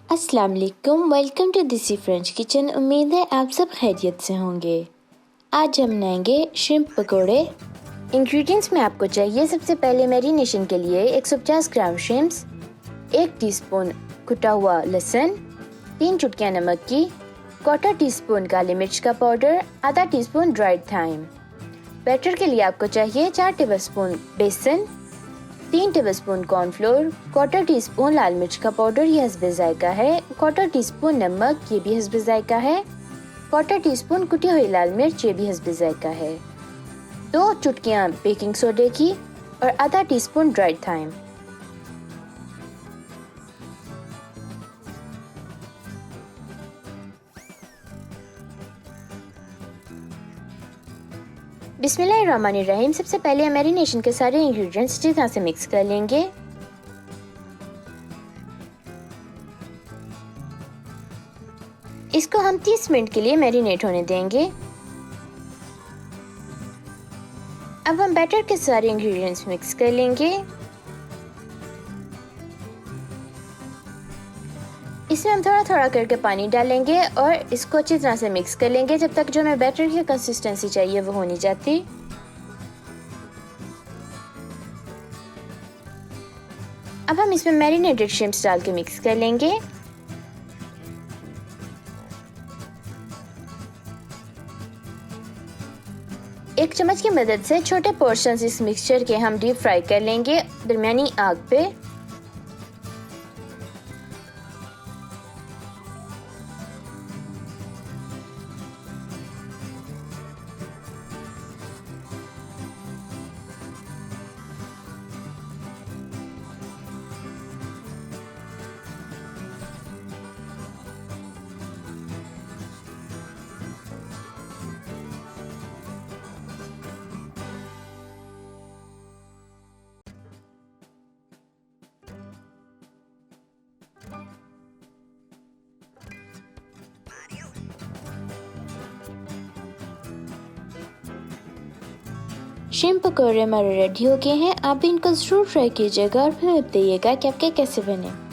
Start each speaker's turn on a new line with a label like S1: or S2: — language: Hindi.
S1: अस्सलाम वालेकुम, वेलकम टू देसी फ्रेंच किचन। उम्मीद है आप सब खैरियत से होंगे। आज हम बनाएंगे श्रिम्प पकोड़े। इंग्रेडिएंट्स में आपको चाहिए सबसे पहले मैरिनेशन के लिए 150 ग्राम श्रिम्प्स, 1 टीस्पून कुटा हुआ लहसुन, 3 चुटकियाँ नमक की, 1/4 टीस्पून काली मिर्च का पाउडर, आधा टीस्पून ड्राइड थाइम। बैटर के लिए आपको चाहिए 4 टेबलस्पून बेसन, 3 टेबलस्पून कॉर्नफ्लोर, 1/4 टीस्पून लाल मिर्च का पाउडर, ये हस्बे जायका है, 1/4 टीस्पून नमक, ये भी हस्बे जायका है, 1/4 टीस्पून कुटी हुई लाल मिर्च, ये भी हस्बे जायका है, 2 चुटकियाँ बेकिंग सोडे की और आधा टीस्पून ड्राइड थाइम। बिस्मिल्लाहिर्रहमानिर्रहीम। सबसे पहले हम मैरिनेशन के सारे इंग्रेडिएंट्स अच्छी तरह से मिक्स कर लेंगे। इसको हम 30 मिनट के लिए मैरिनेट होने देंगे। अब हम बैटर के सारे इंग्रेडिएंट्स मिक्स कर लेंगे। इसमें हम थोड़ा थोड़ा करके पानी डालेंगे और इसको अच्छी तरह से मिक्स कर लेंगे जब तक जो हमें बैटर की कंसिस्टेंसी चाहिए वो हो नहीं जाती। अब हम इसमें मैरिनेटेड श्रिम्प्स डाल के मिक्स कर लेंगे। एक चम्मच की मदद से छोटे पोर्शंस इस मिक्सचर के हम डीप फ्राई कर लेंगे दरमियानी आग पे। श्रिम्प पकोड़े हमारे रेडी हो गए हैं। आप इनको ज़रूर ट्राई कीजिएगा और फिर बताइएगा कि आपके कैसे बने।